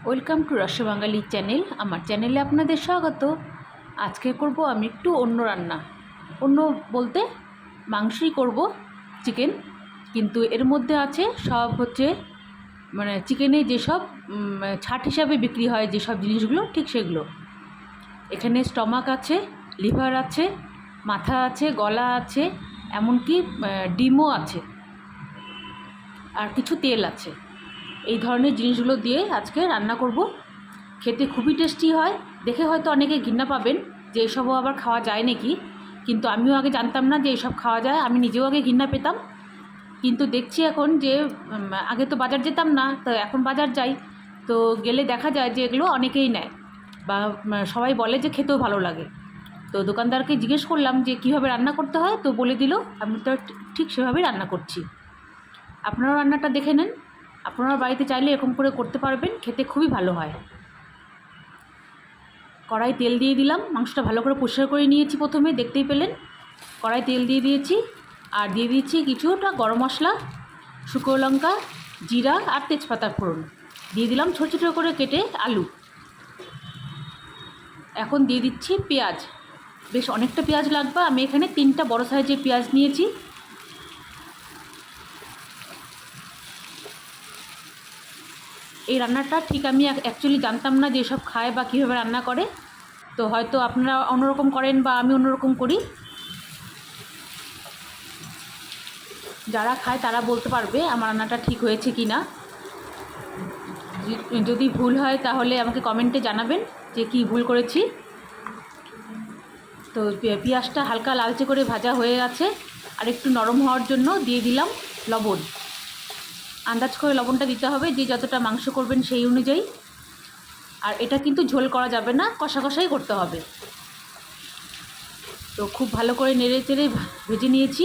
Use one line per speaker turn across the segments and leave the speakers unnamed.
Welcome to রসবাঙালি channel. আমার চ্যানেলে আপনাদের স্বাগত। আজকে করব আমি একটু অন্য রান্না। অন্য বলতে মাংসই করব, চিকেন। কিন্তু এর মধ্যে আছে সব হচ্ছে মানে চিকেনে যেসব ছাট হিসাবে বিক্রি হয় যেসব জিনিসগুলো, ঠিক সেগুলো। এখানে স্টমাক আছে, লিভার আছে, মাথা আছে, গলা আছে, এমনকি ডিমও আছে, আর কিছু তেল আছে। এই ধরনের জিনিসগুলো দিয়ে আজকে রান্না করব। খেতে খুবই টেস্টি হয়। দেখে হয়তো অনেকে ঘৃণা পাবেন যে এসবও আবার খাওয়া যায় নাকি, কিন্তু আমিও আগে জানতাম না যে এসব খাওয়া যায়। আমি নিজেও আগে ঘৃণা পেতাম, কিন্তু দেখছি এখন যে আগে তো বাজার যেতাম না, তো এখন বাজার যাই, তো গেলে দেখা যায় যে এগুলো অনেকেই নেয় বা সবাই বলে যে খেতেও ভালো লাগে। তো দোকানদারকে জিজ্ঞেস করলাম যে কীভাবে রান্না করতে হয়, তো বলে দিল। আমি তো ঠিক সেভাবেই রান্না করছি। আপনারাও রান্নাটা দেখে নেন। আপনারা বাড়িতে চাইলে এরকম করে করতে পারবেন, খেতে খুবই ভালো হয়। কড়াই তেল দিয়ে দিলাম। মাংসটা ভালো করে পরিষ্কার করে নিয়েছি, প্রথমে দেখতেই পেলেন। কড়াই তেল দিয়ে দিয়েছি, আর দিয়ে দিয়েছি কিছুটা গরম মশলা, শুকনো লঙ্কা, জিরা আর তেজপাতার ফোড়ন। দিয়ে দিলাম ছোটো ছোটো করে কেটে আলু। এখন দিয়ে দিচ্ছি পেঁয়াজ। বেশ অনেকটা পেঁয়াজ লাগবে, আমি এখানে 3টা বড় সাইজের পেঁয়াজ নিয়েছি। এই রান্নাটা ঠিক আমি অ্যাকচুয়ালি জানতাম না যে এসব খায় বা কীভাবে রান্না করে। তো হয়তো আপনারা অন্যরকম করেন বা আমি অন্যরকম করি। যারা খায় তারা বলতে পারবে আমার রান্নাটা ঠিক হয়েছে কি না। যদি ভুল হয় তাহলে আমাকে কমেন্টে জানাবেন যে কী ভুল করেছি। তো পেঁয়াজটা হালকা লালচে করে ভাজা হয়ে গেছে, আর একটু নরম হওয়ার জন্য দিয়ে দিলাম লবণ। আন্দাজ করে লবণটা দিতে হবে, যে যতটা মাংস করবেন সেই অনুযায়ী। আর এটা কিন্তু ঝোল করা যাবে না, কষা কষাই করতে হবে। তো খুব ভালো করে নেড়ে চেড়ে ভেজে নিয়েছি।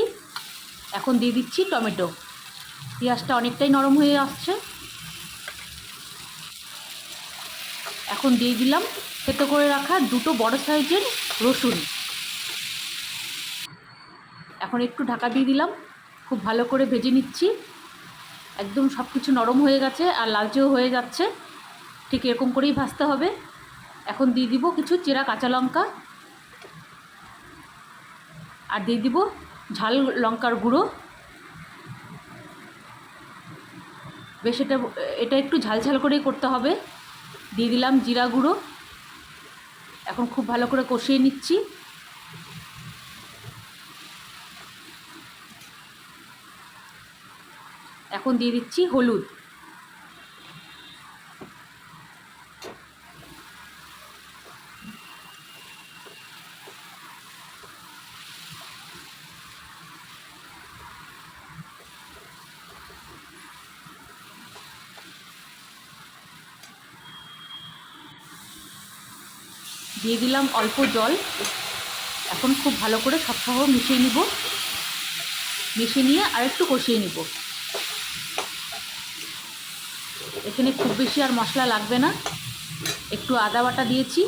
এখন দিয়ে দিচ্ছি টমেটো। পেঁয়াজটা অনেকটাই নরম হয়ে আসছে। এখন দিয়ে দিলাম থেতো করে রাখা 2টো বড় সাইজের রসুন। এখন একটু ঢাকা দিয়ে দিলাম, খুব ভালো করে ভেজে নিচ্ছি। একদম সব কিছু নরম হয়ে গেছে আর লালচেও হয়ে যাচ্ছে, ঠিক এরকম করেই ভাজতে হবে। এখন দিয়ে দিব কিছু চেরা কাঁচা লঙ্কা, আর দিয়ে দিব ঝাল লঙ্কার গুঁড়ো। বেশ এটা একটু ঝাল ঝাল করেই করতে হবে। দিয়ে দিলাম জিরা গুঁড়ো। এখন খুব ভালো করে কষিয়ে নিচ্ছি। এখন দিয়ে দিচ্ছি হলুদ। দিয়ে দিলাম অল্প জল। এখন খুব ভালো করে সব মিশিয়ে নিব। মিশিয়ে নিয়ে আরেকটু কষিয়ে নিব। এখানে খুব বেশি আর মশলা লাগবে না। একটু আদা বাটা দিয়েছি।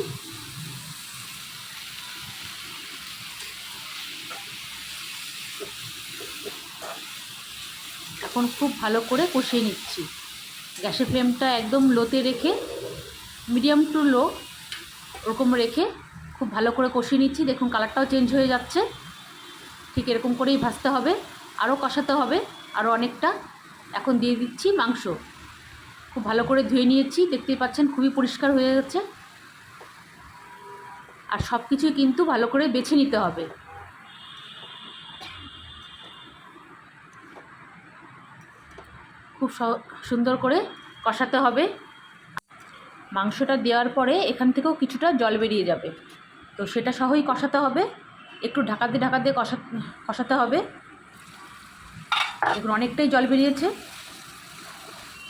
এখন খুব ভালো করে কষিয়ে নিচ্ছি। গ্যাসের ফ্লেমটা একদম লোতে রেখে, মিডিয়াম টু লো ওরকম রেখে খুব ভালো করে কষিয়ে নিচ্ছি। দেখুন কালারটাও চেঞ্জ হয়ে যাচ্ছে। ঠিক এরকম করেই ভাজতে হবে, আরও কষাতে হবে আরও অনেকটা। এখন দিয়ে দিচ্ছি মাংস। খুব ভালো করে ধুয়ে নিয়েছি, দেখতেই পাচ্ছেন খুবই পরিষ্কার হয়ে গেছে। আর সব কিছুই কিন্তু ভালো করে বেছে নিতে হবে। খুব সুন্দর করে কষাতে হবে। মাংসটা দেওয়ার পরে এখান থেকেও কিছুটা জল বেরিয়ে যাবে, তো সেটা সহই কষাতে হবে। একটু ঢাকা দিয়ে কষাতে হবে। দেখুন অনেকটাই জল বেরিয়েছে।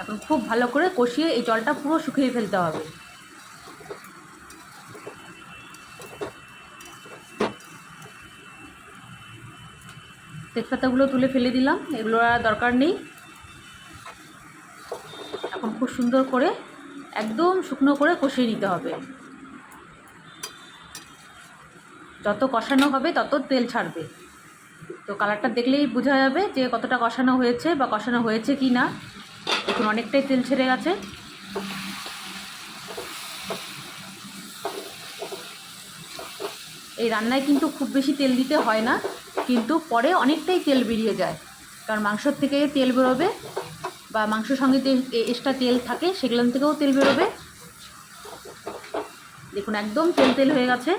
এখন খুব ভালো করে কষিয়ে এই জলটা পুরো শুকিয়ে ফেলতে হবে। তেজপাতাগুলো তুলে ফেলে দিলাম, এগুলো আর দরকার নেই। এখন খুব সুন্দর করে একদম শুকনো করে কষিয়ে নিতে হবে। যত কষানো হবে তত তেল ছাড়বে। তো কালারটা দেখলেই বোঝা যাবে যে কতটা কষানো হয়েছে বা কষানো হয়েছে কি না। দেখুন অনেকটাই তেল ছেড়ে গেছে। এই রান্নায় কিন্তু খুব বেশি তেল দিতে হয় না, কিন্তু পরে অনেকটাই তেল বেরিয়ে যায়, কারণ মাংসর থেকে তেল বেরোবে বা মাংসর সঙ্গে যে এক্সট্রা তেল থাকে সেগুলো থেকেও তেল বেরোবে। দেখুন একদম তেল তেল হয়ে গেছে।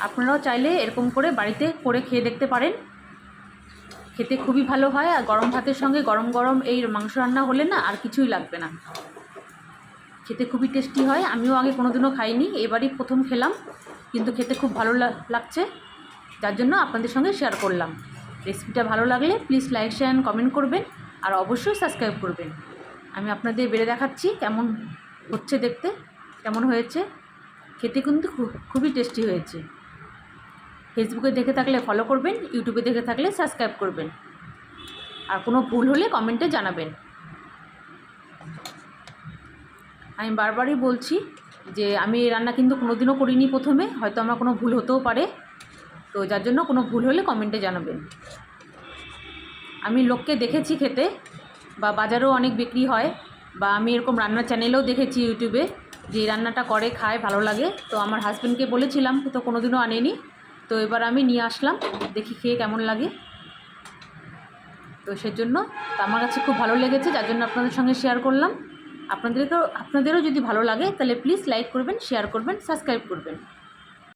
আপনারাও চাইলে এরকম করে বাড়িতে করে খেয়ে দেখতে পারেন, খেতে খুবই ভালো হয়। আর গরম ভাতের সঙ্গে গরম গরম এই মাংস রান্না হলে না আর কিছুই লাগবে না, খেতে খুবই টেস্টি হয়। আমিও আগে কোনোদিনও খাইনি, এবারই প্রথম খেলাম, কিন্তু খেতে খুব ভালো লাগছে, যার জন্য আপনাদের সঙ্গে শেয়ার করলাম। রেসিপিটা ভালো লাগলে please like share and comment করবেন, আর অবশ্যই সাবস্ক্রাইব করবেন। আমি আপনাদের বেড়ে দেখাচ্ছি কেমন হচ্ছে দেখতে, কেমন হয়েছে। খেতে কিন্তু খুবই টেস্টি হয়েছে। ফেসবুকে দেখে থাকলে ফলো করবেন, ইউটিউবে দেখে থাকলে সাবস্ক্রাইব করবেন, আর কোনো ভুল হলে কমেন্টে জানাবেন। আমি বারবারই বলছি যে আমি এই রান্না কিন্তু কোনোদিনও করিনি, প্রথমে হয়তো আমার কোনো ভুল হতেও পারে, তো যার জন্য কোনো ভুল হলে কমেন্টে জানাবেন। আমি লোককে দেখেছি খেতে, বা বাজারেও অনেক বিক্রি হয়, বা আমি এরকম রান্নার চ্যানেলেও দেখেছি ইউটিউবে যে এই রান্নাটা করে, খায়, ভালো লাগে। তো আমার হাজব্যান্ডকে বলেছিলাম, তো কোনোদিনও আনেনি, তো এবার আমি নিয়ে আসলাম, দেখি খেয়ে কেমন লাগে। তো সেজন্য আমার কাছে খুব ভালো লেগেছে, যার জন্য আপনাদের সঙ্গে শেয়ার করলাম। আপনাদেরও যদি ভালো লাগে তাহলে প্লিজ লাইক করবেন, শেয়ার করবেন, সাবস্ক্রাইব করবেন।